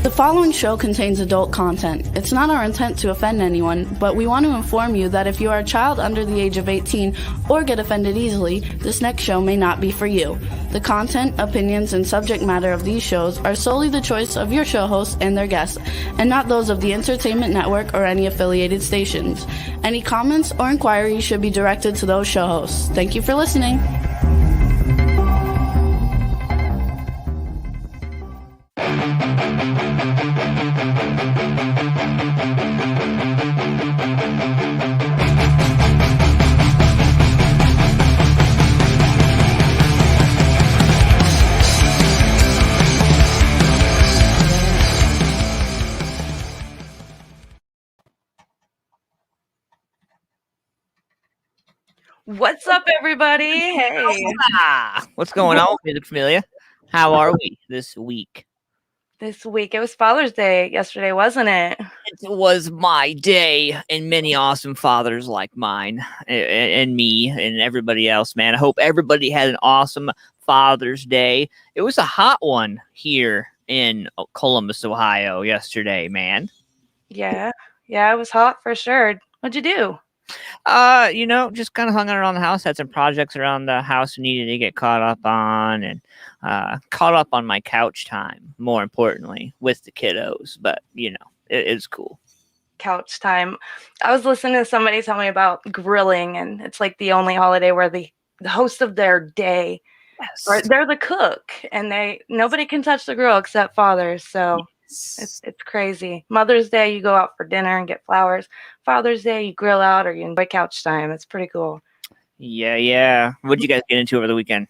The following show contains adult content. It's not our intent to offend anyone, but we want to inform you that if you are a child under the age of 18 or get offended easily, this next show may not be for you. The content, opinions, and subject matter of these shows are solely the choice of your show hosts and their guests, and not those of the Entertainment Network or any affiliated stations. Any comments or inquiries should be directed to those show hosts. Thank you for listening. What's up, everybody? Hey. What's going on, Familia? How are we this week? This week, it was Father's Day yesterday, wasn't it? It was my day, and many awesome fathers like mine, and me, and everybody else, man. I hope everybody had an awesome Father's Day. It was a hot one here in Columbus, Ohio yesterday, man. Yeah, it was hot for sure. What'd you do? Just kind of hung out around the house, had some projects around the house we needed to get caught up on, and caught up on my couch time, more importantly, with the kiddos. But, it's cool. Couch time. I was listening to somebody tell me about grilling, and it's like the only holiday where the host of their day, or they're the cook, and nobody can touch the grill except fathers, so... It's crazy. Mother's Day, you go out for dinner and get flowers. Father's Day, you grill out or you enjoy couch time. It's pretty cool. Yeah. What'd you guys get into over the weekend?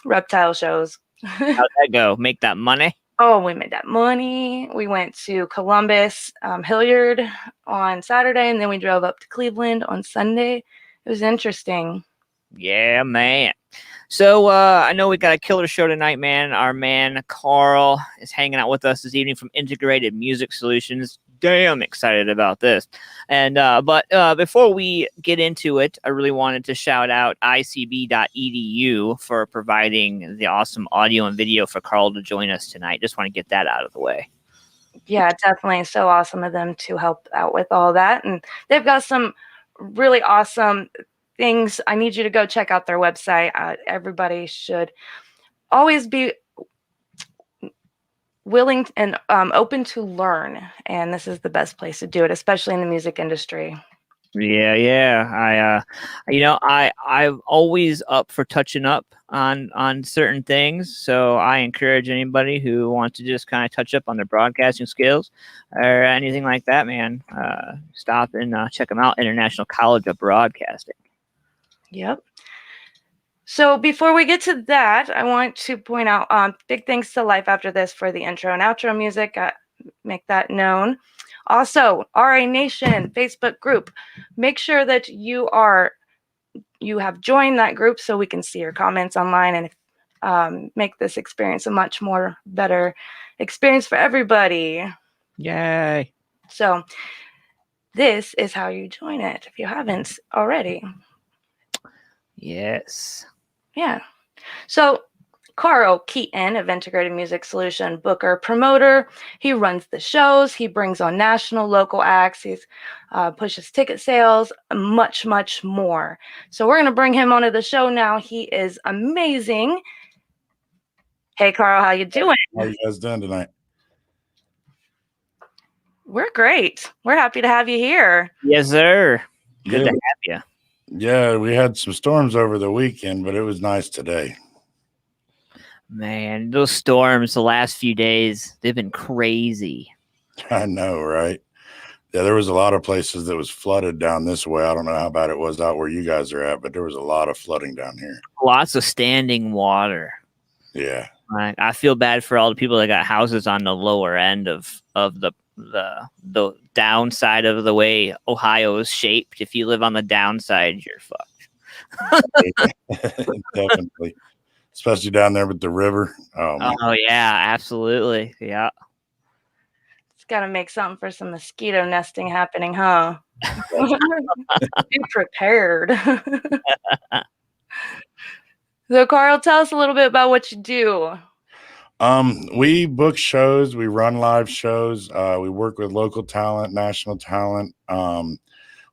Reptile shows. How'd that go? Make that money? Oh, we made that money. We went to Columbus, Hilliard on Saturday, and then we drove up to Cleveland on Sunday. It was interesting. Yeah, man. So I know we got a killer show tonight, man. Our man Carl is hanging out with us this evening from Integrated Music Solutions. Damn excited about this. And but before we get into it, I really wanted to shout out icb.edu for providing the awesome audio and video for Carl to join us tonight. Just want to get that out of the way. Yeah, definitely. So awesome of them to help out with all that. And they've got some really awesome things. I need you to go check out their website. Everybody should always be willing and open to learn, and this is the best place to do it, especially in the music industry. Yeah. I'm always up for touching up on certain things, so I encourage anybody who wants to just kind of touch up on their broadcasting skills or anything like that, man. Stop and check them out. International College of Broadcasting. Yep. So before we get to that, I want to point out big thanks to Life After This for the intro and outro music. Make that known. Also, RA Nation Facebook group. Make sure that you have joined that group so we can see your comments online and make this experience a much more better experience for everybody. Yay. So this is how you join it if you haven't already. Yes. Yeah. So Carl Keaton of Integrated Music Solution, booker, promoter. He runs the shows. He brings on national, local acts. He's pushes ticket sales, much, much more. So we're going to bring him onto the show now. He is amazing. Hey, Carl, how you doing? How are you guys doing tonight? We're great. We're happy to have you here. Yes, sir. Good to have you. Yeah, we had some storms over the weekend, but it was nice today. Man, those storms the last few days, they've been crazy. I know, right? Yeah, there was a lot of places that was flooded down this way. I don't know how bad it was out where you guys are at, but there was a lot of flooding down here. Lots of standing water. Yeah. I feel bad for all the people that got houses on the lower end of the downside of the way Ohio is shaped. If you live on the downside, you're fucked. Definitely. Especially down there with the river. Oh yeah, absolutely. Yeah. It's got to make something for some mosquito nesting happening, huh? Be prepared. So, Carl, tell us a little bit about what you do. We book shows, we run live shows, we work with local talent, national talent.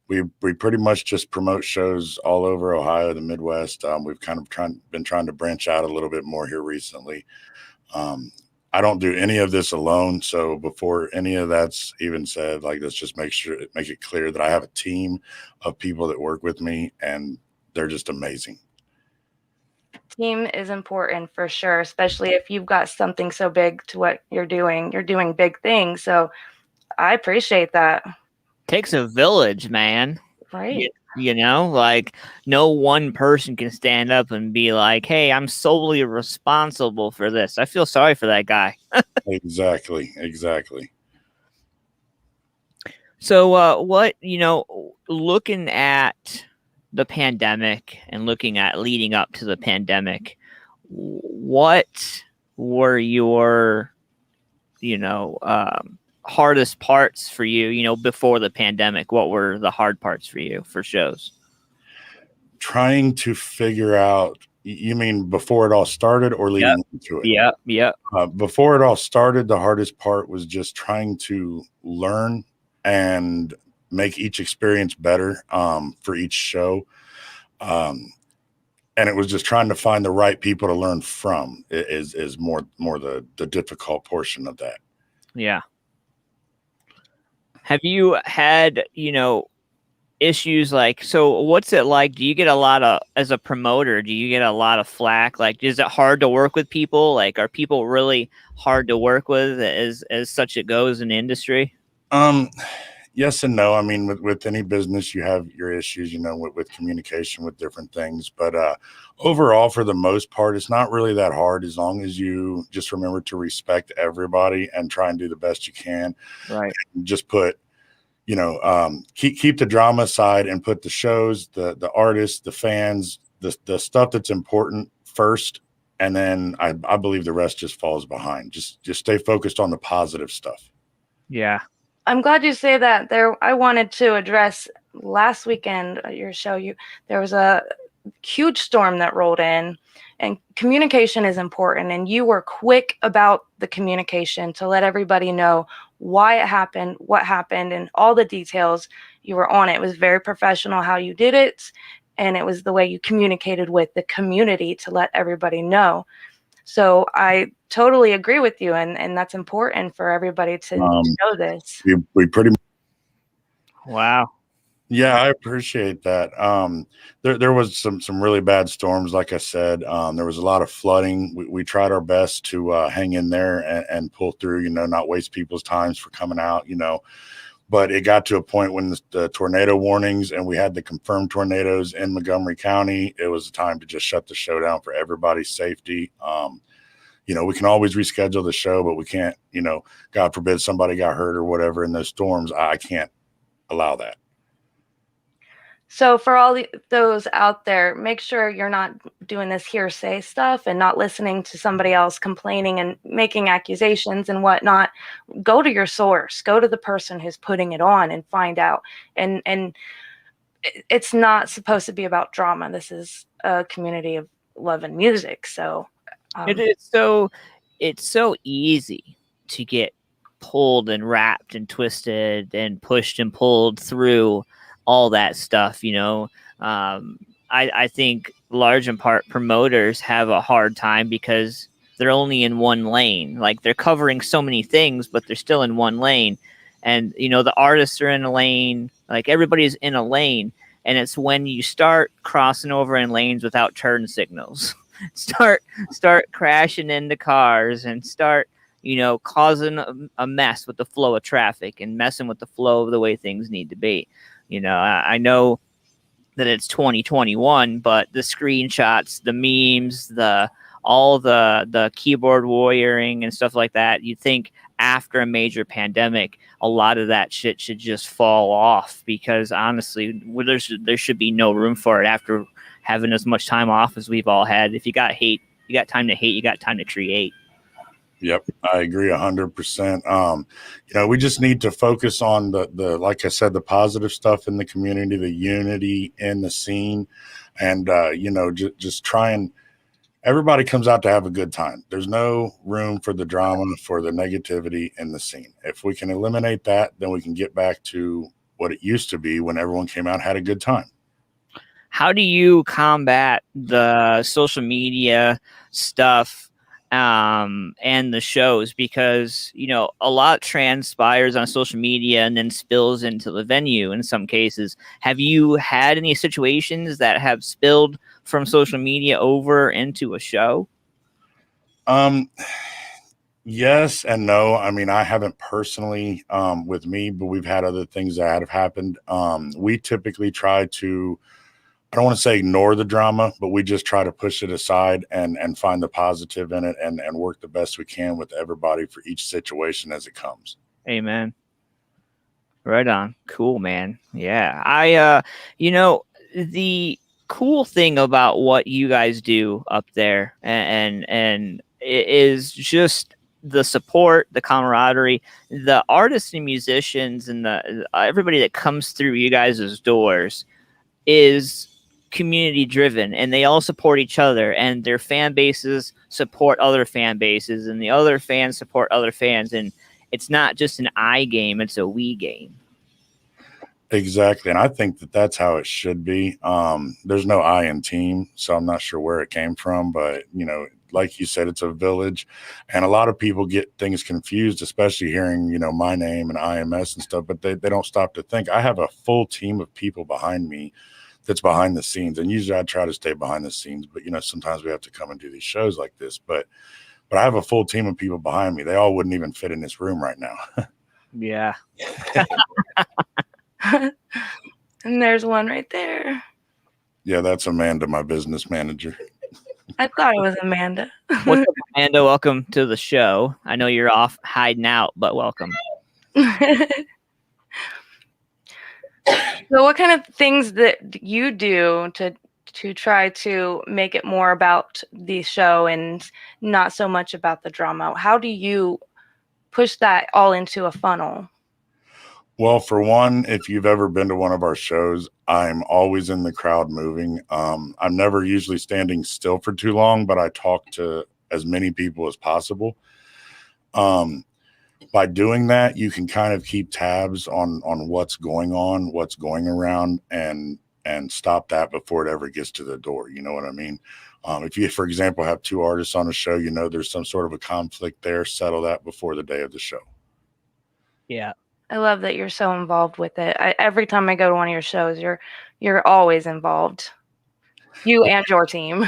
We pretty much just promote shows all over Ohio, the Midwest. We've kind of been trying to branch out a little bit more here recently. I don't do any of this alone. So before any of that's even said, like, let's just make it clear that I have a team of people that work with me, and they're just amazing. Team is important for sure, especially if you've got something so big to what you're doing. You're doing big things. So I appreciate that. Takes a village, man. Right. You know, like no one person can stand up and be like, hey, I'm solely responsible for this. I feel sorry for that guy. Exactly. So what, looking at the pandemic and looking at leading up to the pandemic, what were your, hardest parts for you, before the pandemic? What were the hard parts for you for shows? Trying to figure out, you mean before it all started or leading into it? Yeah. Before it all started, the hardest part was just trying to learn and make each experience better for each show. And it was just trying to find the right people to learn from is more the difficult portion of that. Yeah. Have you had, issues so what's it like? Do you get as a promoter, do you get a lot of flack? Like, is it hard to work with people? Like, are people really hard to work with as such it goes in the industry? Yes and no. I mean, with any business, you have your issues, with communication with different things. But overall, for the most part, it's not really that hard as long as you just remember to respect everybody and try and do the best you can. Right. And just put, keep the drama aside and put the shows, the artists, the fans, the stuff that's important first. And then I believe the rest just falls behind. Just stay focused on the positive stuff. Yeah. I'm glad you say that. I wanted to address last weekend at your show. There was a huge storm that rolled in, and communication is important. And you were quick about the communication to let everybody know why it happened, what happened, and all the details. You were on it. It was very professional how you did it, and it was the way you communicated with the community to let everybody know. So I totally agree with you, and that's important for everybody to know this. We pretty much. Wow. Yeah, I appreciate that. There was some really bad storms, like I said. There was a lot of flooding. We tried our best to hang in there and pull through, not waste people's times for coming out, But it got to a point when the tornado warnings and we had the confirmed tornadoes in Montgomery County. It was time to just shut the show down for everybody's safety. We can always reschedule the show, but we can't, God forbid somebody got hurt or whatever in those storms. I can't allow that. So for all those out there, make sure you're not doing this hearsay stuff and not listening to somebody else complaining and making accusations and whatnot. Go to your source. Go to the person who's putting it on and find out. And it's not supposed to be about drama. This is a community of love and music. So it's so easy to get pulled and wrapped and twisted and pushed and pulled through all that stuff. I think large in part promoters have a hard time because they're only in one lane. Like, they're covering so many things, but they're still in one lane. And, the artists are in a lane, like everybody's in a lane. And it's when you start crossing over in lanes without turn signals, start crashing into cars and start, causing a mess with the flow of traffic and messing with the flow of the way things need to be. I know that it's 2021, but the screenshots, the memes, all the keyboard warrioring and stuff like that, you'd think after a major pandemic, a lot of that shit should just fall off, because honestly, there should be no room for it after having as much time off as we've all had. If you got hate, you got time to hate, you got time to create. Yep, I agree 100%. We just need to focus on the like I said, the positive stuff in the community, the unity in the scene, and just try and everybody comes out to have a good time. There's no room for the drama, for the negativity in the scene. If we can eliminate that, then we can get back to what it used to be when everyone came out and had a good time. How do you combat the social media stuff and the shows? Because, you know, a lot transpires on social media and then spills into the venue in some cases. Have you had any situations that have spilled from social media over into a show? Yes and no. I mean, I haven't personally with me, but we've had other things that have happened. We typically try to, I don't want to say ignore the drama, but we just try to push it aside and find the positive in it and work the best we can with everybody for each situation as it comes. Amen. Right on. Cool, man. Yeah. I you know, the cool thing about what you guys do up there and it is just the support, the camaraderie, the artists and musicians and the everybody that comes through you guys' doors is community driven, and they all support each other, and their fan bases support other fan bases, and the other fans support other fans, and it's not just an I game, it's a we game. Exactly. And I think that that's how it should be. There's no I in team, so I'm not sure where it came from, but you know, like you said, it's a village, and a lot of people get things confused, especially hearing, you know, my name and IMS and stuff, but they don't stop to think. I have a full team of people behind me that's behind the scenes. And usually I try to stay behind the scenes, but you know, sometimes we have to come and do these shows like this, but I have a full team of people behind me. They all wouldn't even fit in this room right now. Yeah. And there's one right there. Yeah, that's Amanda, my business manager. I thought it was Amanda. What's up, Amanda? Welcome to the show. I know you're off hiding out, but welcome. So what kind of things that you do to try to make it more about the show and not so much about the drama? How do you push that all into a funnel? Well, for one, if you've ever been to one of our shows, I'm always in the crowd moving. I'm never usually standing still for too long, but I talk to as many people as possible. By doing that, you can kind of keep tabs on what's going on, what's going around, and stop that before it ever gets to the door. You know what I mean? If you, for example, have two artists on a show, you know there's some sort of a conflict there, settle that before the day of the show. Yeah. I love that you're so involved with it. Every time I go to one of your shows, you're always involved. You and your team.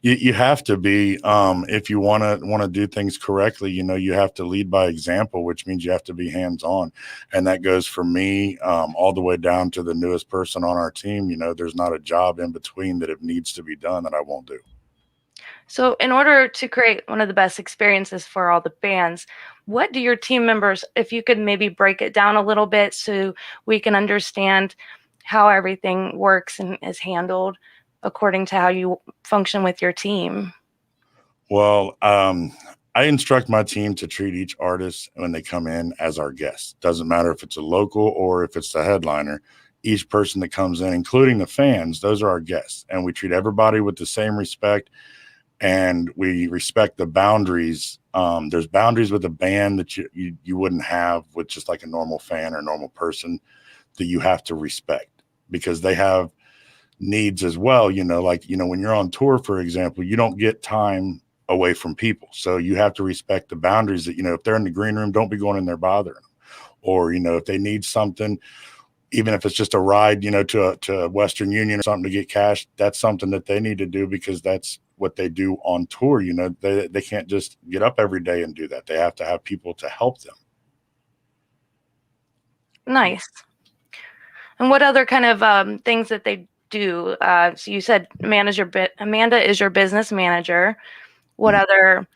You have to be, if you want to do things correctly, you know, you have to lead by example, which means you have to be hands-on. And that goes from me all the way down to the newest person on our team. You know, there's not a job in between that it needs to be done that I won't do. So in order to create one of the best experiences for all the bands, what do your team members, if you could maybe break it down a little bit so we can understand how everything works and is handled according to how you function with your team? Well, I instruct my team to treat each artist when they come in as our guest. Doesn't matter if it's a local or if it's the headliner. Each person that comes in, including the fans, those are our guests. And we treat everybody with the same respect. And we respect the boundaries. There's boundaries with a band that you wouldn't have with just like a normal fan or normal person that you have to respect because they have needs as well. You know, like, you know, when you're on tour, for example, you don't get time away from people. So you have to respect the boundaries that, you know, if they're in the green room, don't be going in there bothering them. Or, you know, if they need something, even if it's just a ride, you know, to Western Union or something to get cash, that's something that they need to do because that's what they do on tour. You know, they can't just get up every day and do that. They have to have people to help them. Nice. And what other kind of things that they do? So you said Amanda is your business manager. What other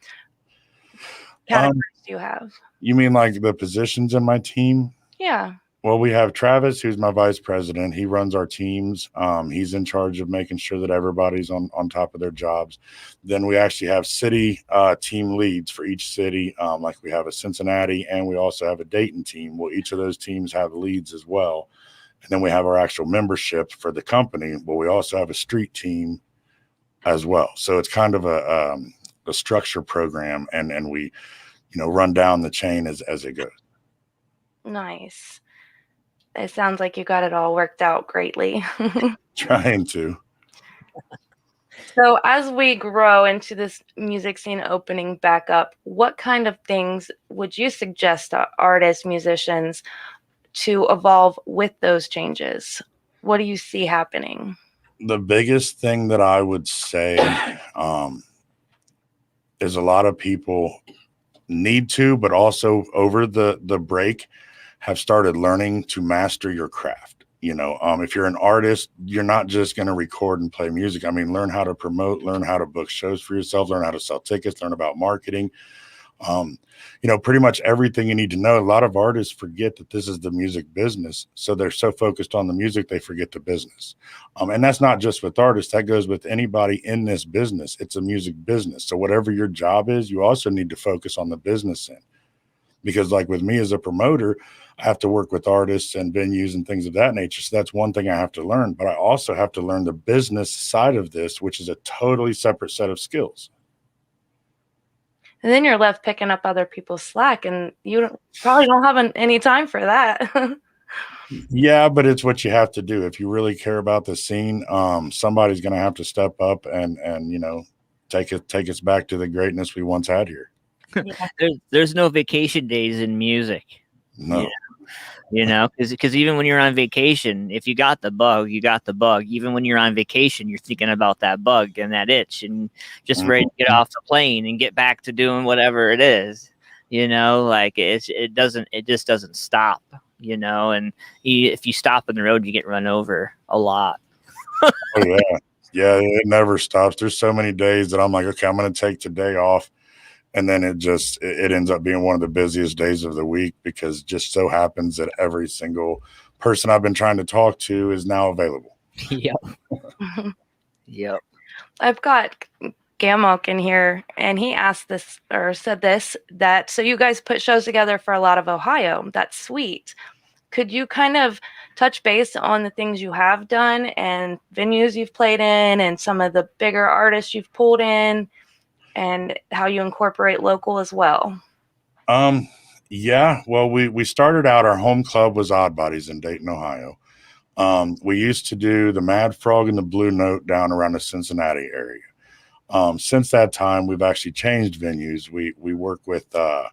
categories do you have? You mean like the positions in my team? Yeah. Well, we have Travis, who's my vice president. He runs our teams. He's in charge of making sure that everybody's on top of their jobs. Then we actually have city team leads for each city. Like we have a Cincinnati and we also have a Dayton team. Well, each of those teams have leads as well. And then we have our actual membership for the company. But we also have a street team as well. So it's kind of a structure program, and we, run down the chain as it goes. Nice. It sounds like you got it all worked out greatly. Trying to. So as we grow into this music scene opening back up, what kind of things would you suggest to artists, musicians to evolve with those changes? What do you see happening? The biggest thing that I would say is a lot of people need to, but also over the break have started learning to master your craft. If you're an artist, you're not just going to record and play music. I mean, learn how to promote, learn how to book shows for yourself, learn how to sell tickets, learn about marketing. Pretty much everything you need to know. A lot of artists forget that this is the music business. So they're so focused on the music, they forget the business. And that's not just with artists. That goes with anybody in this business. It's a music business. So whatever your job is, you also need to focus on the business end. Because like with me as a promoter, I have to work with artists and venues and things of that nature. So that's one thing I have to learn. But I also have to learn the business side of this, which is a totally separate set of skills. And then you're left picking up other people's slack, and you probably don't have any time for that. Yeah, but it's what you have to do. If you really care about the scene, somebody's going to have to step up and take us back to the greatness we once had here. Yeah. There's no vacation days in music. No. Because even when you're on vacation, if you got the bug, you got the bug. Even when you're on vacation, you're thinking about that bug and that itch, and just ready to get off the plane and get back to doing whatever it is. Like it just doesn't stop. And if you stop on the road, you get run over a lot. Oh yeah, it never stops. There's so many days that I'm like, okay, I'm going to take today off. And then it ends up being one of the busiest days of the week, because it just so happens that every single person I've been trying to talk to is now available. Yep. Yep. I've got Gamok in here, and he asked this or said this, that so you guys put shows together for a lot of Ohio. That's sweet. Could you kind of touch base on the things you have done and venues you've played in and some of the bigger artists you've pulled in, and how you incorporate local as well? Yeah. Well, we started out, our home club was Odd Bodies in Dayton, Ohio. We used to do the Mad Frog and the Blue Note down around the Cincinnati area. Since that time, we've actually changed venues. We work with the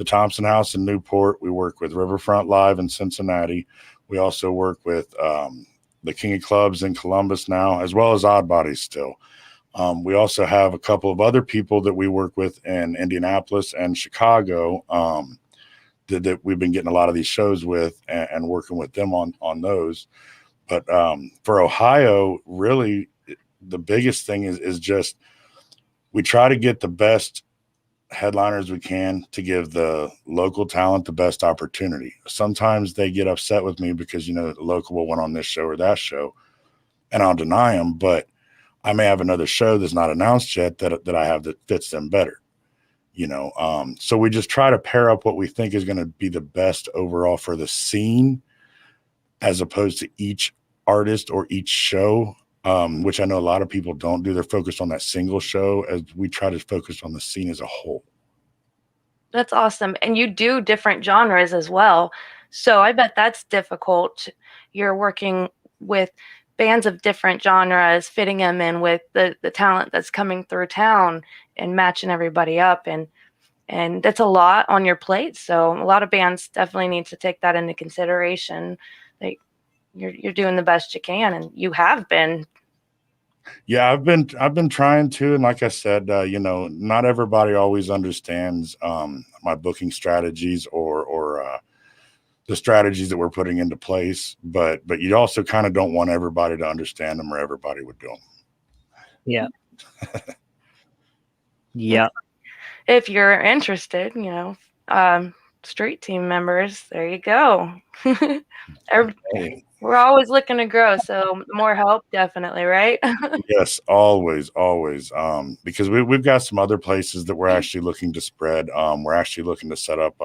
Thompson House in Newport. We work with Riverfront Live in Cincinnati. We also work with the King of Clubs in Columbus now, as well as Odd Bodies still. We also have a couple of other people that we work with in Indianapolis and Chicago that we've been getting a lot of these shows with and working with them on those. But for Ohio, really, the biggest thing is just we try to get the best headliners we can to give the local talent the best opportunity. Sometimes they get upset with me because, the local will went on this show or that show, and I'll deny them, but I may have another show that's not announced yet that I have that fits them better, So we just try to pair up what we think is going to be the best overall for the scene, as opposed to each artist or each show, which I know a lot of people don't do. They're focused on that single show, as we try to focus on the scene as a whole. That's awesome. And you do different genres as well. So I bet that's difficult. You're working with bands of different genres, fitting them in with the talent that's coming through town and matching everybody up. And that's a lot on your plate. So a lot of bands definitely need to take that into consideration. Like you're doing the best you can, and you have been. Yeah, I've been trying to, and like I said, not everybody always understands my booking strategies or the strategies that we're putting into place, but you also kind of don't want everybody to understand them, or everybody would do them. Yeah. Yeah. If you're interested, street team members, there you go. We're always looking to grow, so more help, definitely, right? Yes, always. Because we've got some other places that we're actually looking to spread. We're actually looking to set up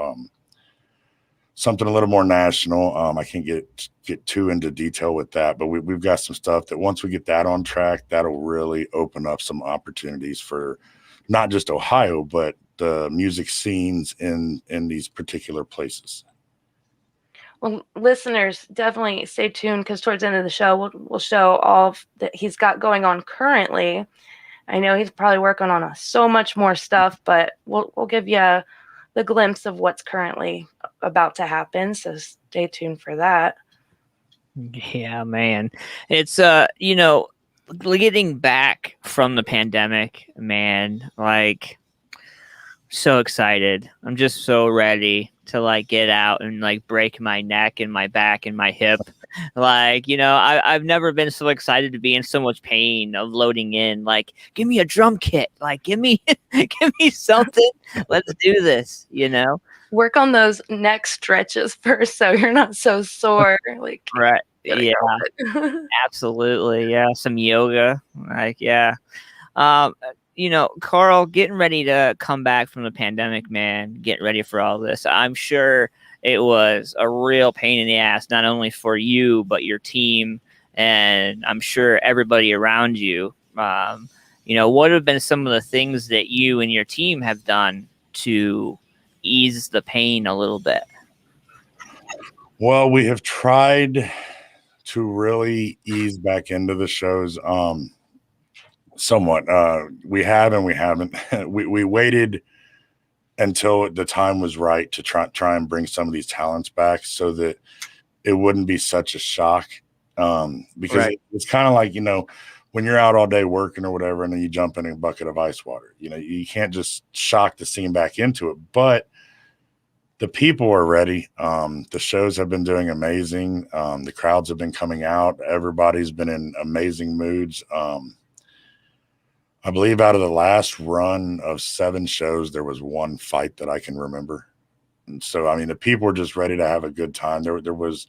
something a little more national. I can't get too into detail with that, but we've got some stuff that once we get that on track, that'll really open up some opportunities for not just Ohio, but the music scenes in these particular places. Well, listeners, definitely stay tuned because towards the end of the show, we'll show all that he's got going on currently. I know he's probably working on so much more stuff, but we'll give you the glimpse of what's currently about to happen. So stay tuned for that. Yeah, man. It's getting back from the pandemic, man, like so excited. I'm just so ready to like get out and like break my neck and my back and my hip. Like, I've never been so excited to be in so much pain of loading in. Like, give me a drum kit. Like, give me something. Let's do this, Work on those neck stretches first so you're not so sore. Like, right. Yeah. Absolutely. Yeah. Some yoga. Like, yeah. Carl, getting ready to come back from the pandemic, man, getting ready for all this. I'm sure it was a real pain in the ass, not only for you, but your team. And I'm sure everybody around you. What have been some of the things that you and your team have done to ease the pain a little bit? Well, we have tried to really ease back into the shows. Somewhat. We have and we haven't. we waited until the time was right to try and bring some of these talents back so that it wouldn't be such a shock. Because it's kind of like, when you're out all day working or whatever, and then you jump in a bucket of ice water, you can't just shock the scene back into it. But the people are ready. The shows have been doing amazing. The crowds have been coming out. Everybody's been in amazing moods. I believe out of the last run of 7 shows, there was 1 fight that I can remember. And so, I mean, the people were just ready to have a good time. There was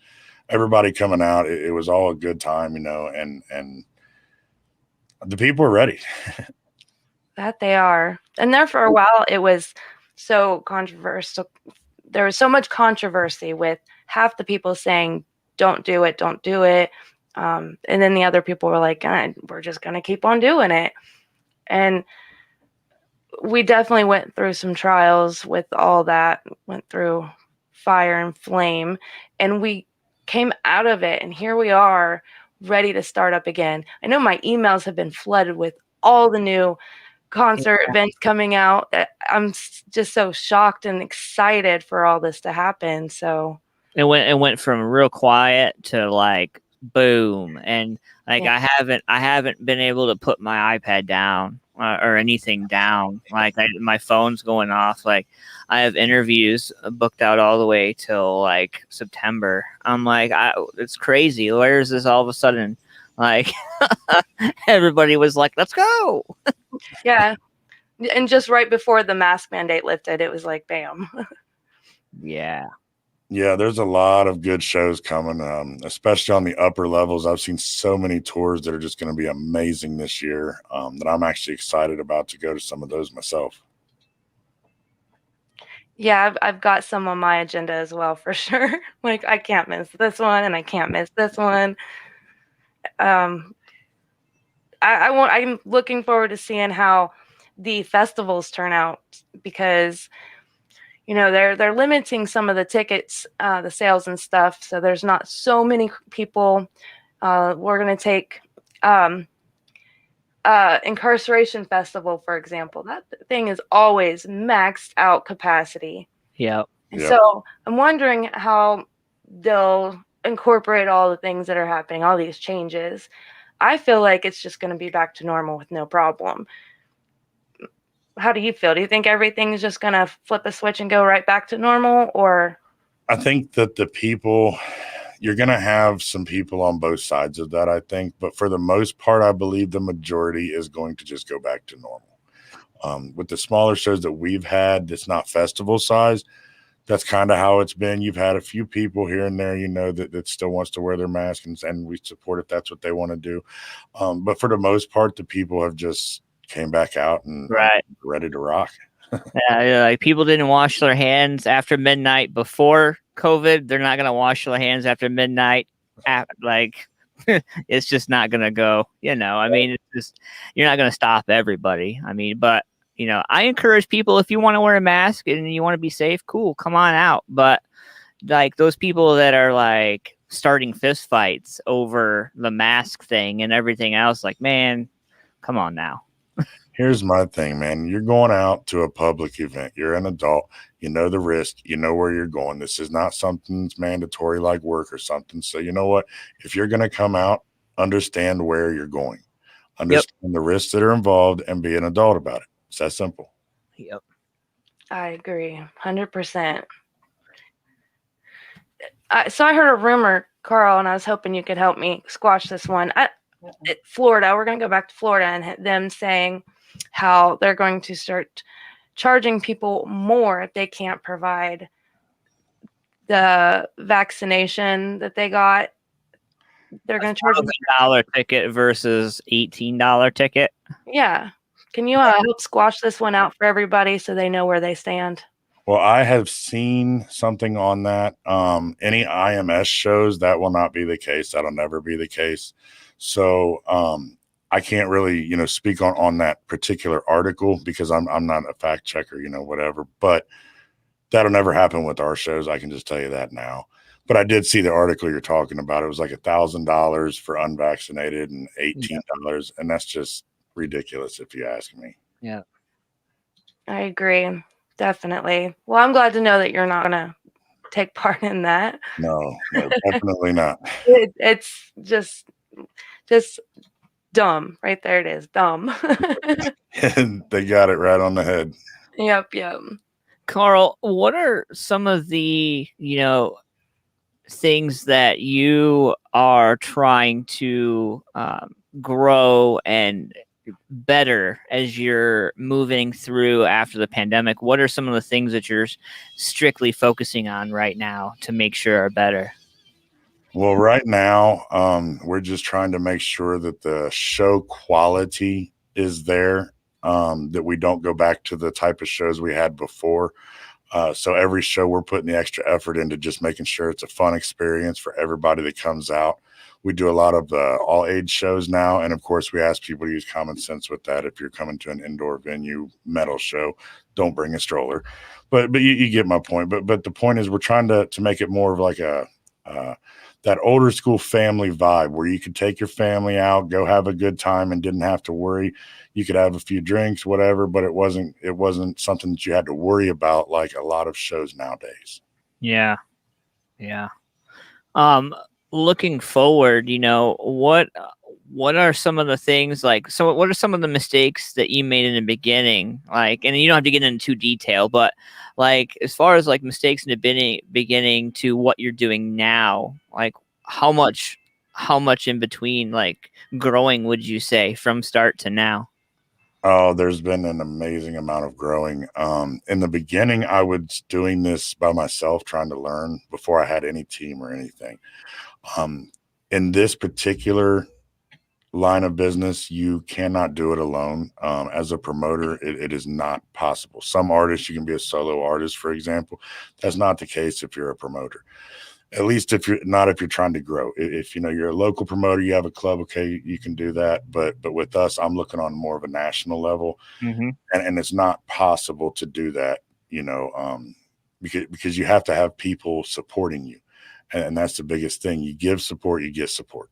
everybody coming out. It was all a good time, and the people are ready. That they are. And there for a while, it was so controversial. There was so much controversy with half the people saying, don't do it, don't do it. And then the other people were like, we're just going to keep on doing it. And we definitely went through some trials with all that, went through fire and flame, and we came out of it. And here we are ready to start up again. I know my emails have been flooded with all the new concert events coming out. I'm just so shocked and excited for all this to happen. So it went from real quiet to like boom, and like I haven't been able to put my iPad down or anything down. Like my phone's going off. Like I have interviews booked out all the way till like September. I'm like, it's crazy. Where is this all of a sudden? Like everybody was like, let's go. Yeah. And just right before the mask mandate lifted, it was like, bam. Yeah, there's a lot of good shows coming, especially on the upper levels. I've seen so many tours that are just going to be amazing this year that I'm actually excited about to go to some of those myself. Yeah, I've got some on my agenda as well, for sure. Like, I can't miss this one, and I can't miss this one. I'm looking forward to seeing how the festivals turn out, because they're limiting some of the tickets, the sales and stuff. So there's not so many people. We're going to take Incarceration Festival, for example. That thing is always maxed out capacity. Yeah. So I'm wondering how they'll incorporate all the things that are happening, all these changes. I feel like it's just going to be back to normal with no problem. How do you feel? Do you think everything's just going to flip a switch and go right back to normal? Or I think that you're going to have some people on both sides of that, I think. But for the most part, I believe the majority is going to just go back to normal. With the smaller shows that we've had, that's not festival size, that's kind of how it's been. You've had a few people here and there, that still wants to wear their mask, and we support if that's what they want to do. But for the most part, the people have just came back out and ready to rock. Yeah, like people didn't wash their hands after midnight before COVID, they're not gonna wash their hands after midnight. Like, it's just not gonna go. I mean, it's just you're not gonna stop everybody. I mean, but I encourage people, if you want to wear a mask and you want to be safe, cool, come on out. But like those people that are like starting fist fights over the mask thing and everything else, like, man, come on now. Here's my thing, man. You're going out to a public event. You're an adult. You know the risk. You know where you're going. This is not something that's mandatory like work or something. So you know what? If you're going to come out, understand where you're going. Understand the risks that are involved and be an adult about it. It's that simple. Yep. I agree, 100%. So I heard a rumor, Carl, and I was hoping you could help me squash this one. Florida, we're going to go back to Florida and them saying how they're going to start charging people more if they can't provide the vaccination that they got. They're going to charge them $1 ticket versus $18 ticket. Yeah. Can you help squash this one out for everybody so they know where they stand? Well, I have seen something on that. Any IMS shows, that will not be the case. That'll never be the case. So I can't really, speak on that particular article because I'm not a fact checker, whatever. But that'll never happen with our shows. I can just tell you that now. But I did see the article you're talking about. It was like $1,000 for unvaccinated and $18, and that's just ridiculous if you ask me. Yeah, I agree. Definitely. Well, I'm glad to know that you're not going to take part in that. No, definitely not. It's just dumb. Right there it is. Dumb. They got it right on the head. Yep. Carl, what are some of the, things that you are trying to grow and better as you're moving through after the pandemic? What are some of the things that you're strictly focusing on right now to make sure are better? Well, right now, we're just trying to make sure that the show quality is there, that we don't go back to the type of shows we had before. So every show we're putting the extra effort into just making sure it's a fun experience for everybody that comes out. We do a lot of all age shows now. And of course, we ask people to use common sense with that. If you're coming to an indoor venue metal show, don't bring a stroller. But you get my point. But the point is we're trying to make it more of like that older school family vibe where you could take your family out, go have a good time and didn't have to worry. You could have a few drinks, whatever, but it wasn't something that you had to worry about like a lot of shows nowadays. Yeah. Looking forward, what are some of the things what are some of the mistakes that you made in the beginning? Like, and you don't have to get into too detail, but like, as far as like mistakes in the beginning to what you're doing now, like how much in between, like growing, would you say from start to now? Oh, there's been an amazing amount of growing. In the beginning, I was doing this by myself, trying to learn before I had any team or anything. In this particular line of business, you cannot do it alone. As a promoter, it is not possible. Some artists, you can be a solo artist, for example. That's not the case if you're a promoter. At least if you're trying to grow. If you're a local promoter, you have a club, okay, you can do that. But with us, I'm looking on more of a national level, and it's not possible to do that, because you have to have people supporting you, and that's the biggest thing. You give support, you get support.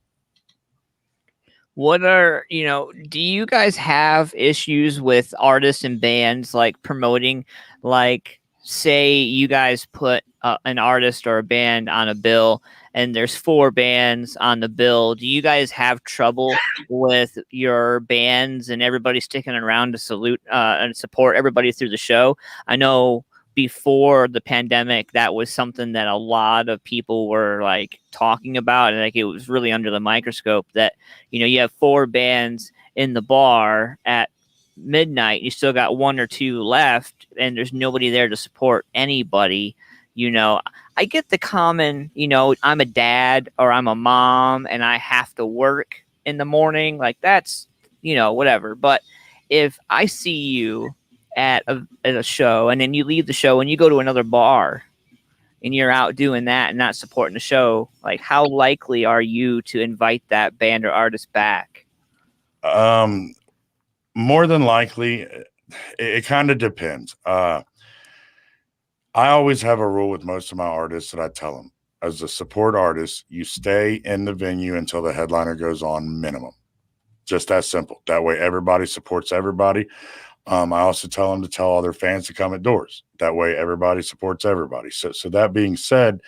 What are, do you guys have issues with artists and bands like promoting, like say you guys put an artist or a band on a bill and there's 4 bands on the bill? Do you guys have trouble with your bands and everybody sticking around to salute and support everybody through the show? I know before the pandemic, that was something that a lot of people were like talking about, and like it was really under the microscope that, you have 4 bands in the bar at midnight, you still got 1 or 2 left, and there's nobody there to support anybody. I get the common, I'm a dad or I'm a mom and I have to work in the morning. Like that's, whatever. But if I see you at a show and then you leave the show and you go to another bar, and you're out doing that and not supporting the show, like how likely are you to invite that band or artist back? More than likely, it kind of depends. I always have a rule with most of my artists that I tell them, as a support artist, you stay in the venue until the headliner goes on, minimum. Just that simple. That way everybody supports everybody. I also tell them to tell all their fans to come at doors. That way everybody supports everybody. So that being said,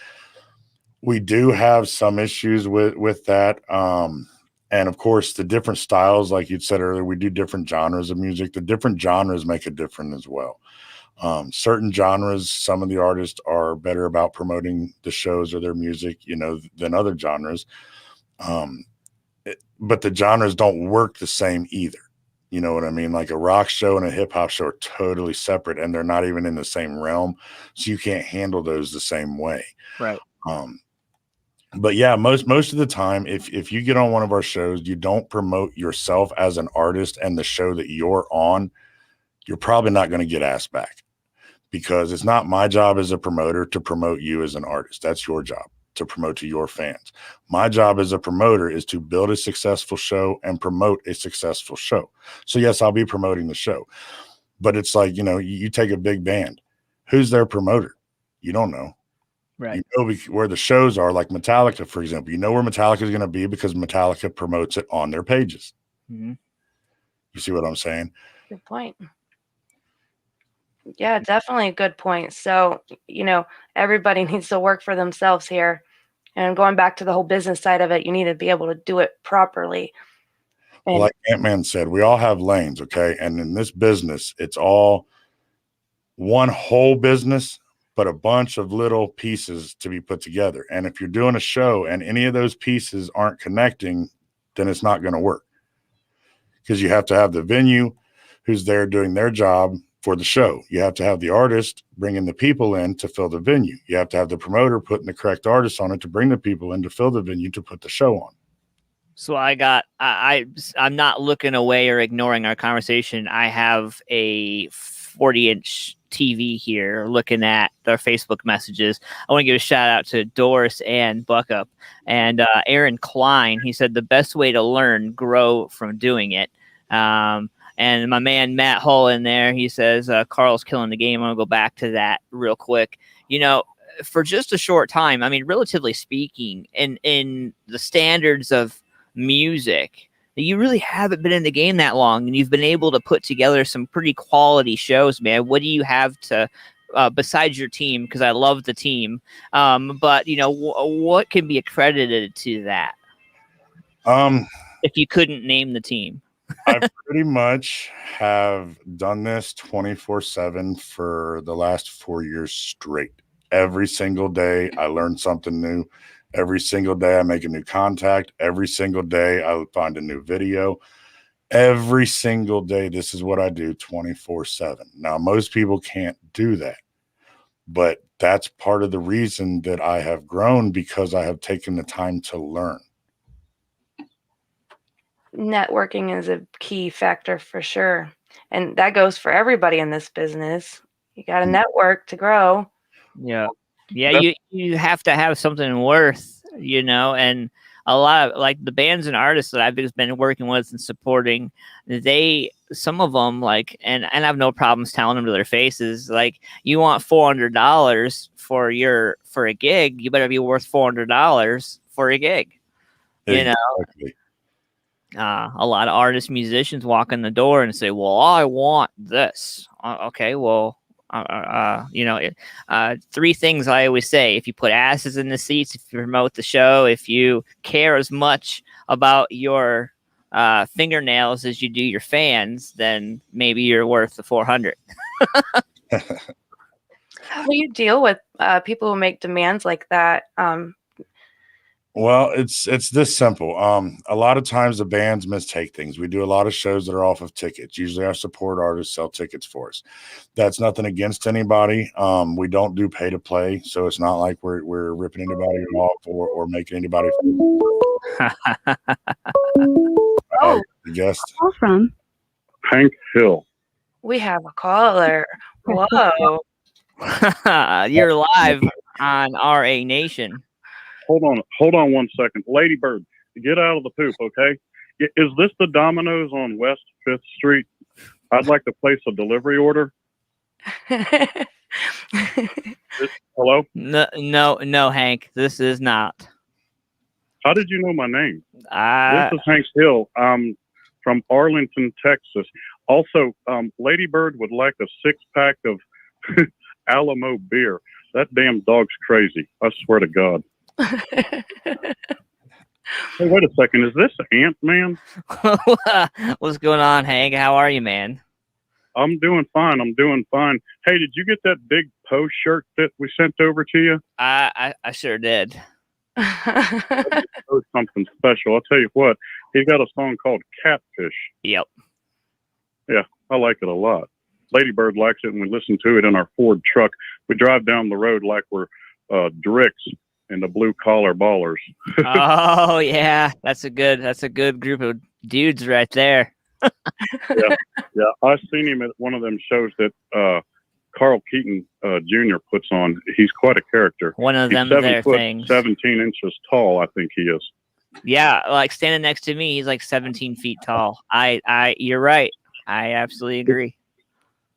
we do have some issues with that. And of course, the different styles, like you said earlier, we do different genres of music. The different genres make it different as well. Certain genres, some of the artists are better about promoting the shows or their music, than other genres. But the genres don't work the same either. You know what I mean? Like a rock show and a hip hop show are totally separate, and they're not even in the same realm. So you can't handle those the same way. Right. But yeah, most of the time, if you get on one of our shows, you don't promote yourself as an artist and the show that you're on, you're probably not going to get asked back, because it's not my job as a promoter to promote you as an artist. That's your job, to promote to your fans. My job as a promoter is to build a successful show and promote a successful show. So yes, I'll be promoting the show, but it's like, you take a big band, who's their promoter? You don't know. Right. You know where the shows are, like Metallica, for example. You know where Metallica is going to be because Metallica promotes it on their pages. Mm-hmm. You see what I'm saying? Good point. Yeah, definitely a good point. So, everybody needs to work for themselves here. And going back to the whole business side of it, you need to be able to do it properly. And like Ant-Man said, we all have lanes, okay? And in this business, it's all one whole business, but a bunch of little pieces to be put together. And if you're doing a show and any of those pieces aren't connecting, then it's not going to work. Because you have to have the venue who's there doing their job for the show. You have to have the artist bringing the people in to fill the venue. You have to have the promoter putting the correct artists on it to bring the people in to fill the venue to put the show on. So I'm not looking away or ignoring our conversation. I have a 40-inch TV here looking at their Facebook messages. I want to give a shout out to Doris and Buckup and Aaron Klein. He said the best way to learn, grow from doing it. And my man Matt Hull in there, he says Carl's killing the game. I'm gonna go back to that real quick. For just a short time, I mean, relatively speaking, in the standards of music, you really haven't been in the game that long, and you've been able to put together some pretty quality shows, man. What do you have to, besides your team? Because I love the team, but what can be accredited to that? If you couldn't name the team. I pretty much have done this 24/7 for the last 4 years straight. Every single day, I learn something new. Every single day, I make a new contact. Every single day, I find a new video. Every single day, this is what I do 24/7. Now, most people can't do that, but that's part of the reason that I have grown, because I have taken the time to learn. networking is a key factor for sure. And that goes for everybody in this business. You got to network to grow. Yeah. You have to have something worth, and a lot of like the bands and artists that I've been working with and supporting, some of them and I have no problems telling them to their faces, like, you want $400 for a gig, you better be worth $400 for a gig. Exactly. A lot of artists, musicians walk in the door and say, well, I want this. Okay, well, three things I always say: if you put asses in the seats, if you promote the show, if you care as much about your fingernails as you do your fans, then maybe you're worth the 400. How do you deal with people who make demands like that? Well, it's this simple. A lot of times the bands mistake things. We do a lot of shows that are off of tickets. Usually our support artists sell tickets for us. That's nothing against anybody. We don't do pay to play, so it's not like we're ripping anybody off or making anybody. Oh, guest. Call from Hank Hill. we have a caller. Whoa. You're live on RA Nation. Hold on 1 second. Lady Bird, get out of the poop, okay? Is this the Domino's on West 5th Street? I'd like to place a delivery order. Hello? No, Hank. This is not. How did you know my name? I This is Hank Hill. I'm from Arlington, Texas. Also, Lady Bird would like a 6-pack of Alamo beer. That damn dog's crazy. I swear to God. Hey, wait a second. Is this Ant-Man? What's going on, Hank? How are you, man? I'm doing fine. Hey, did you get that big Post shirt that we sent over to you? I sure did. Post something special. I'll tell you what. He's got a song called Catfish. Yep. Yeah, I like it a lot. Lady Bird likes it, and we listen to it in our Ford truck. We drive down the road like we're Drix and the Blue Collar Ballers. Oh yeah, that's a good group of dudes right there. Yeah, I seen him at one of them shows that Carl Keaton Jr. puts on. He's quite a character. One of He's them 7 there foot, things. 17 inches tall, I think he is. Yeah, like standing next to me, he's like 17 feet tall. You're right. I absolutely agree.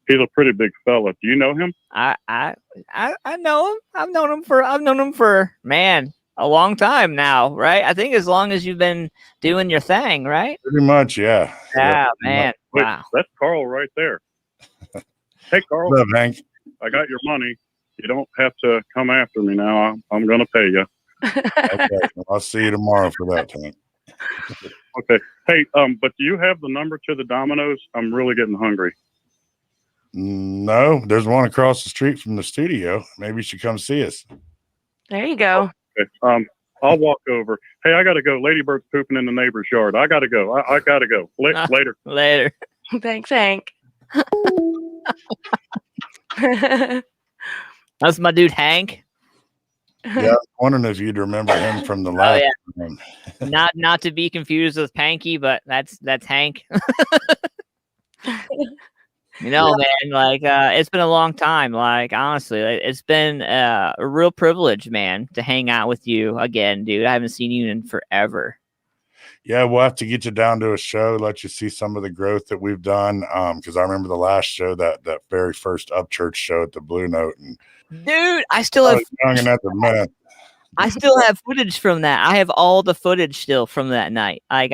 He's a pretty big fella. Do you know him? I know him. I've known him for man a long time now, right? I think as long as you've been doing your thing, right? Pretty much, yeah. Yeah, man. Wait, Wow. that's Carl right there. Hey, Carl. What's up, Hank? I got your money. You don't have to come after me now. I'm going to pay you. Okay, well, I'll see you tomorrow for that, Hank. Okay. Hey, but do you have the number to the Domino's? I'm really getting hungry. No, there's one across the street from the studio. Maybe you should come see us. There you go. Okay. I'll walk over. Hey, I got to go. Lady Bird's pooping in the neighbor's yard. I got to go. I got to go. Later. Later. Thanks, Hank. That's my dude Hank. Yeah, I was wondering if you'd remember him from the last time. Not to be confused with Panky, but that's Hank. You know, man, like it's been a long time. Like honestly, it's been a real privilege, man, to hang out with you again, dude. I haven't seen you in forever. Yeah, we'll have to get you down to a show, let you see some of the growth that we've done. Because I remember the last show, that very first Upchurch show at the Blue Note, and dude, I still have young and at the minute. I still have footage from that. I have all the footage still from that night. Like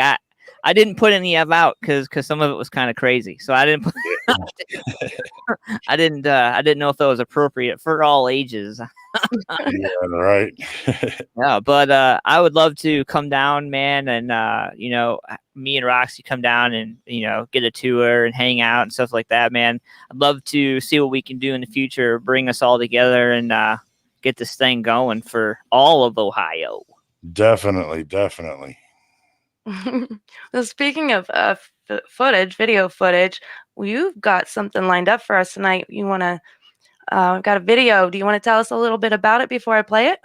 I didn't put any of out because some of it was kind of crazy. So I didn't put I didn't know if that was appropriate for all ages. Yeah, right. Yeah, but I would love to come down, man, and you know, me and Roxy come down and, you know, get a tour and hang out and stuff like that, man. I'd love to see what we can do in the future, bring us all together and get this thing going for all of Ohio. Definitely. Well, speaking of video footage, you've got something lined up for us tonight. You want to, got a video. Do you want to tell us a little bit about it before I play it?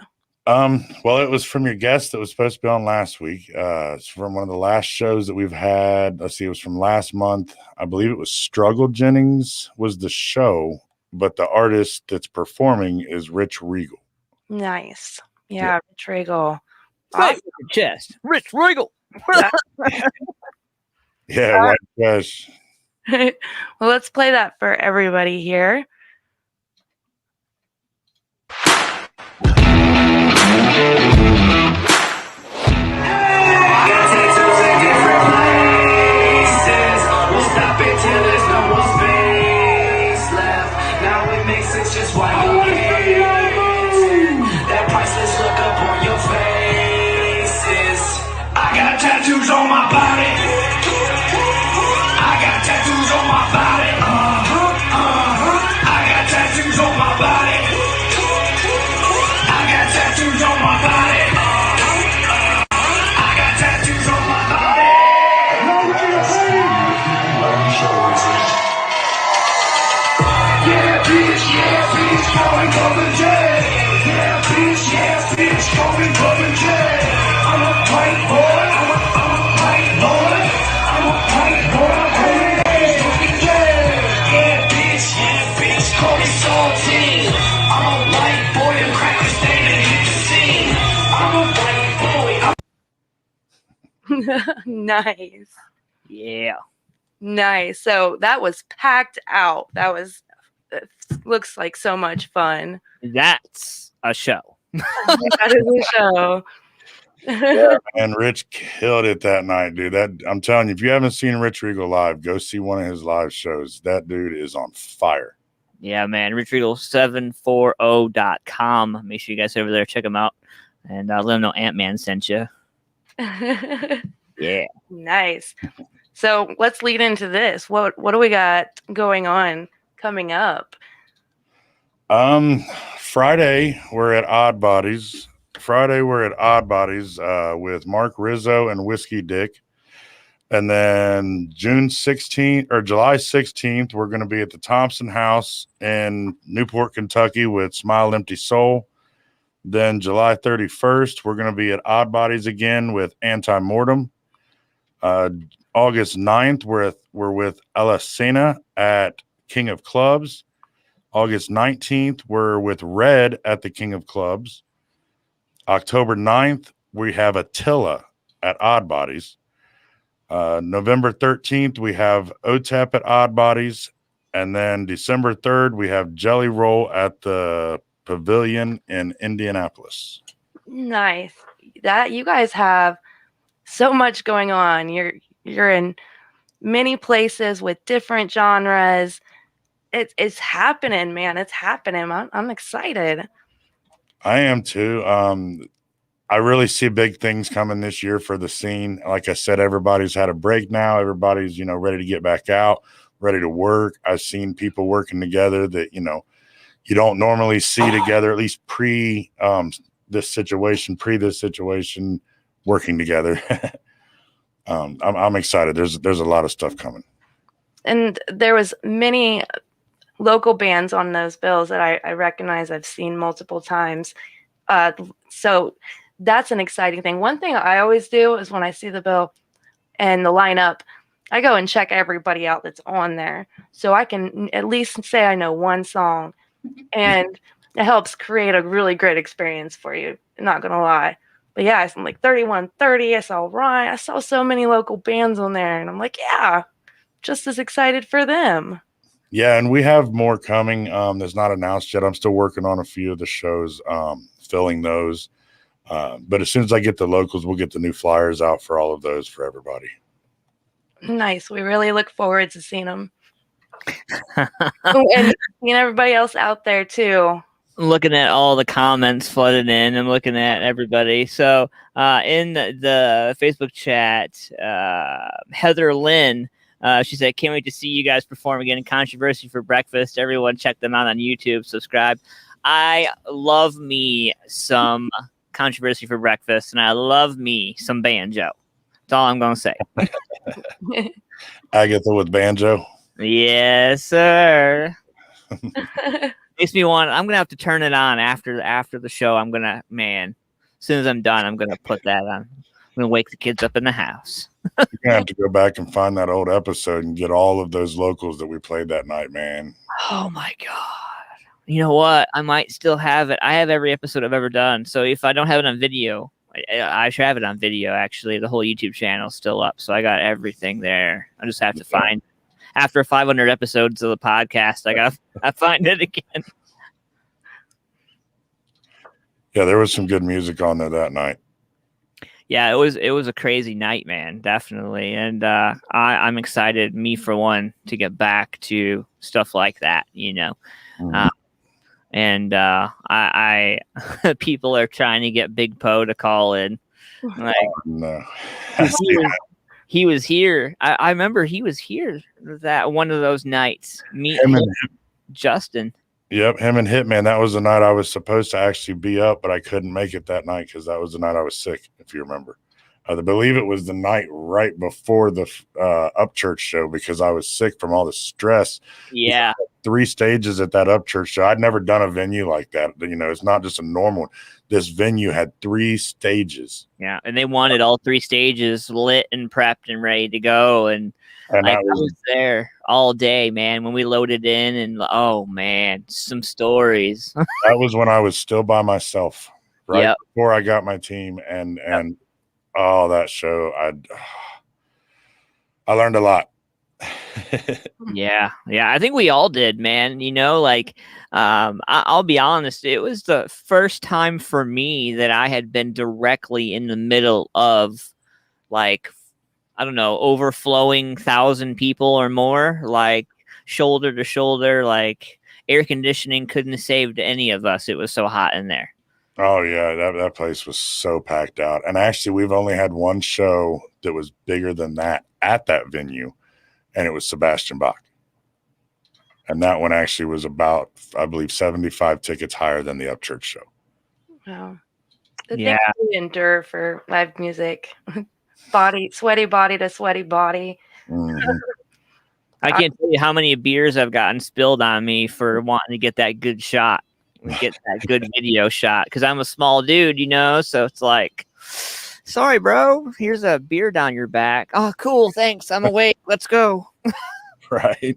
Well, it was from your guest that was supposed to be on last week. It's from one of the last shows that we've had. Let's see, it was from last month. I believe it was Struggle Jennings was the show, but the artist that's performing is Rich Regal. Nice. Yeah. Rich Regal. Awesome. Chest. Rich Regal. Yeah, white trash. Well, let's play that for everybody here. Tattoos on my body. I got tattoos on my body. I got tattoos on my body. I got tattoos on my body. I got tattoos on my body. Yeah, bitch, call me Bubba J. Yeah, bitch, call me Bubba J. I'm a white boy. Call me salty. I'm a white boy and crackers Nice. Yeah. Nice. So that was packed out. It looks like so much fun. That's a show. That is a show. And Rich killed it that night, dude. I'm telling you, if you haven't seen Rich Regal live, go see one of his live shows. That dude is on fire. Yeah, man. RichRegal740.com. Make sure you guys over there check him out, and let him know Ant-Man sent you. Yeah. Nice. So let's lead into this. What do we got going on coming up? Friday we're at Odd Bodies. With Mark Rizzo and Whiskey Dick. And then July 16th, we're going to be at the Thompson House in Newport, Kentucky with Smile Empty Soul. Then July 31st, we're going to be at Odd Bodies again with Anti-Mortem. August 9th, we're with Elasena at King of Clubs. August 19th, we're with Red at the King of Clubs. October 9th, we have Attila at Odd Bodies. November 13th, we have OTEP at Odd Bodies. And then December 3rd, we have Jelly Roll at the Pavilion in Indianapolis. Nice. That you guys have so much going on. You're in many places with different genres. It's happening, man. It's happening. I'm excited. I am too. I really see big things coming this year for the scene. Like I said, everybody's had a break now. Everybody's, ready to get back out, ready to work. I've seen people working together that, you don't normally see together, at least pre this situation, working together. I'm excited. There's a lot of stuff coming. And there was many local bands on those bills that I recognize I've seen multiple times. So that's an exciting thing. One thing I always do is when I see the bill and the lineup, I go and check everybody out that's on there so I can at least say I know one song, and it helps create a really great experience for you. I'm not going to lie. But yeah, I'm like 3130. I saw Ryan. I saw so many local bands on there, and I'm like, yeah, just as excited for them. Yeah, and we have more coming. That's not announced yet. I'm still working on a few of the shows, filling those. But as soon as I get the locals, we'll get the new flyers out for all of those for everybody. Nice. We really look forward to seeing them. And seeing everybody else out there too. Looking at all the comments flooded in and looking at everybody. So in the Facebook chat, Heather Lynn, she said, can't wait to see you guys perform again in Controversy for Breakfast. Everyone check them out on YouTube. Subscribe. I love me some Controversy for Breakfast, and I love me some banjo. That's all I'm going to say. Agatha with banjo. Yes, sir. Makes me want. I'm gonna have to turn it on after the show. As soon as I'm done, I'm gonna put that on. I'm gonna wake the kids up in the house. You're gonna have to go back and find that old episode and get all of those locals that we played that night, man. Oh my god! You know what? I might still have it. I have every episode I've ever done. So if I don't have it on video, I should have it on video. Actually, the whole YouTube channel is still up, so I got everything there. I just have to find. After 500 episodes of the podcast, I find it again. Yeah, there was some good music on there that night. Yeah, it was a crazy night, man, definitely. And I'm excited, me for one, to get back to stuff like that, Mm-hmm. I people are trying to get Big Poe to call in. Like, no. He was here. I remember he was here that one of those nights. Him and Justin. Yep, him and Hitman. That was the night I was supposed to actually be up, but I couldn't make it that night because that was the night I was sick, if you remember. I believe it was the night right before the Upchurch show because I was sick from all the stress. Yeah. 3 stages at that Upchurch show. I'd never done a venue like that. It's not just a normal one. This venue had 3 stages. Yeah, and they wanted all 3 stages lit and prepped and ready to go. And I was there all day, man, when we loaded in. And, oh, man, some stories. That was when I was still by myself, right before I got my team. And Oh, that show. I learned a lot. Yeah. I think we all did, man. I'll be honest. It was the first time for me that I had been directly in the middle of, like, I don't know, overflowing 1,000 people or more, like shoulder to shoulder. Like, air conditioning couldn't have saved any of us. It was so hot in there. Oh yeah, that place was so packed out. And actually, we've only had one show that was bigger than that at that venue, and it was Sebastian Bach. And that one actually was about, I believe, 75 tickets higher than the Upchurch show. Wow. The Yeah. things we endure for live music. Sweaty body to sweaty body. Mhm. I can't tell you how many beers I've gotten spilled on me for wanting to get that good shot, get that good video shot, because I'm a small dude, so it's like, sorry, bro, here's a beer down your back. Oh, cool, thanks, I'm awake, let's go. Right.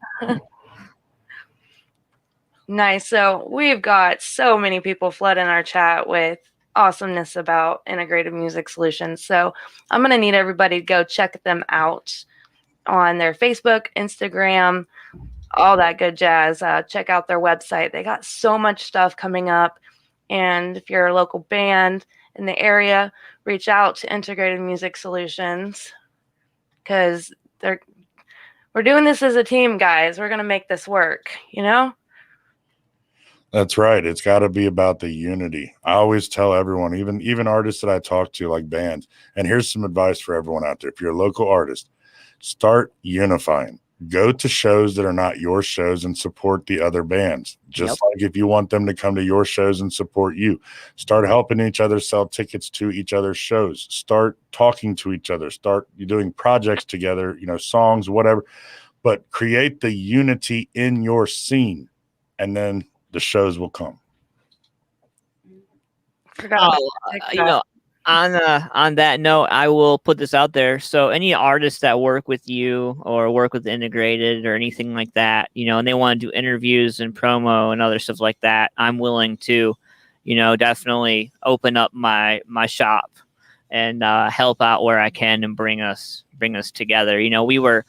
Nice. So we've got so many people flooding our chat with awesomeness about integrated music solutions. So I'm going to need everybody to go check them out on their Facebook, Instagram, all that good jazz. Check out their website. They got so much stuff coming up. And if you're a local band in the area, reach out to Integrated Music Solutions, because we're doing this as a team, guys. We're going to make this work, That's right. It's got to be about the unity. I always tell everyone, even artists that I talk to, like bands, and here's some advice for everyone out there. If you're a local artist, start unifying. Go to shows that are not your shows and support the other bands. Just like if you want them to come to your shows and support you, start helping each other sell tickets to each other's shows. Start talking to each other. Start doing projects together, songs, whatever, but create the unity in your scene, and then the shows will come. On that note, I will put this out there. So any artists that work with you or work with Integrated or anything like that, and they want to do interviews and promo and other stuff like that, I'm willing to, definitely open up my shop and help out where I can and bring us together. We were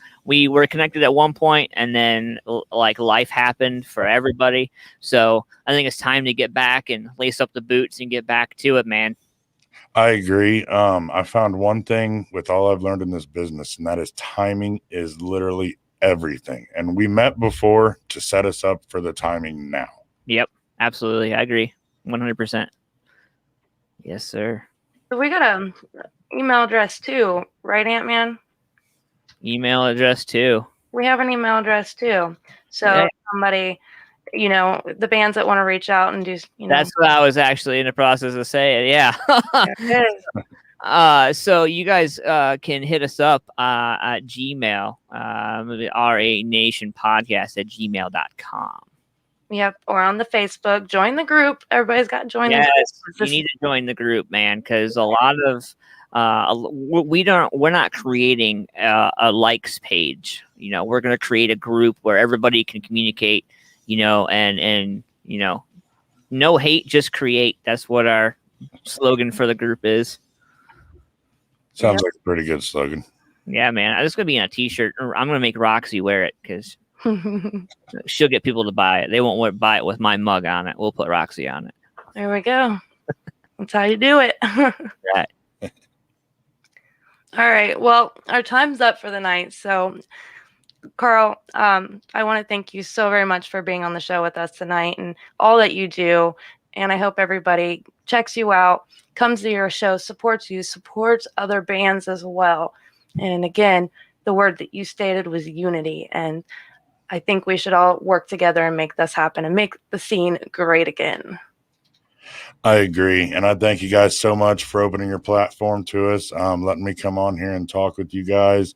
connected at one point, and then like life happened for everybody. So I think it's time to get back and lace up the boots and get back to it, man. I agree. I found one thing with all I've learned in this business, and that is timing is literally everything. And we met before to set us up for the timing now. Yep, absolutely. I agree. 100%. Yes, sir. So we got an email address too, right, Ant-Man? Email address too. We have an email address too. So somebody, the bands that want to reach out and do, That's what I was actually in the process of saying. Yeah. So you guys can hit us up at Gmail, RANationPodcast@gmail.com. Yep, or on the Facebook. Join the group. Everybody's got to join. Yes, you need to join the group, man, because a lot of we're not creating a likes page. We're going to create a group where everybody can communicate. And no hate, just create. That's what our slogan for the group is. Sounds like a pretty good slogan. Yeah, man. It's going to be in a t-shirt. I'm going to make Roxy wear it because she'll get people to buy it. They won't buy it with my mug on it. We'll put Roxy on it. There we go. That's how you do it. Right. All right. Well, our time's up for the night. So, Carl, I want to thank you so very much for being on the show with us tonight and all that you do. And I hope everybody checks you out, comes to your show, supports you, supports other bands as well. And again, the word that you stated was unity. And I think we should all work together and make this happen and make the scene great again. I agree. And I thank you guys so much for opening your platform to us, letting me come on here and talk with you guys.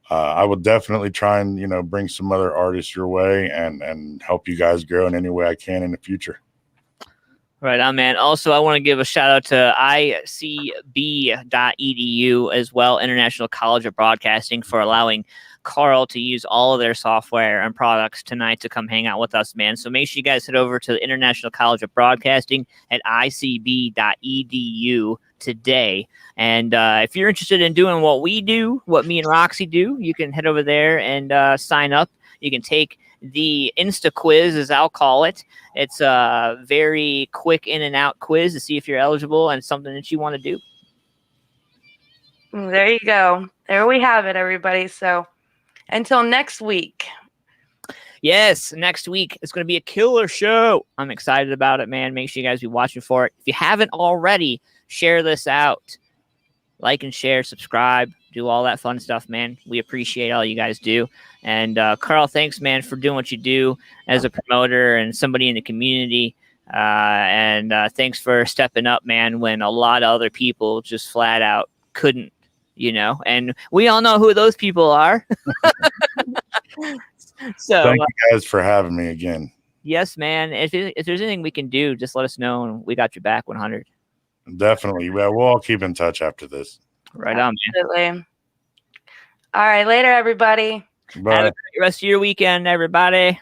I will definitely try and, bring some other artists your way and help you guys grow in any way I can in the future. Right on, man. Also, I want to give a shout out to icb.edu as well, International College of Broadcasting, for allowing Carl to use all of their software and products tonight to come hang out with us, man. So make sure you guys head over to the International College of Broadcasting at icb.edu today. And if you're interested in doing what we do, what me and Roxy do, you can head over there and sign up. You can take the Insta quiz, as I'll call it. It's a very quick in and out quiz to see if you're eligible and something that you want to do. There you go. There we have it, everybody. So until next week. Yes, next week it's going to be a killer show. I'm excited about it, man. Make sure you guys be watching for it. If you haven't already, share this out. Like and share, subscribe, do all that fun stuff, man. We appreciate all you guys do. And Carl, thanks, man, for doing what you do as a promoter and somebody in the community. And thanks for stepping up, man, when a lot of other people just flat out couldn't, and we all know who those people are. So thank you guys for having me again. Yes, man. If there's anything we can do, just let us know, and we got your back 100. Definitely. Well, we'll all keep in touch after this. Right on, man. Absolutely. All right, later, everybody. Bye. Have a great rest of your weekend, everybody.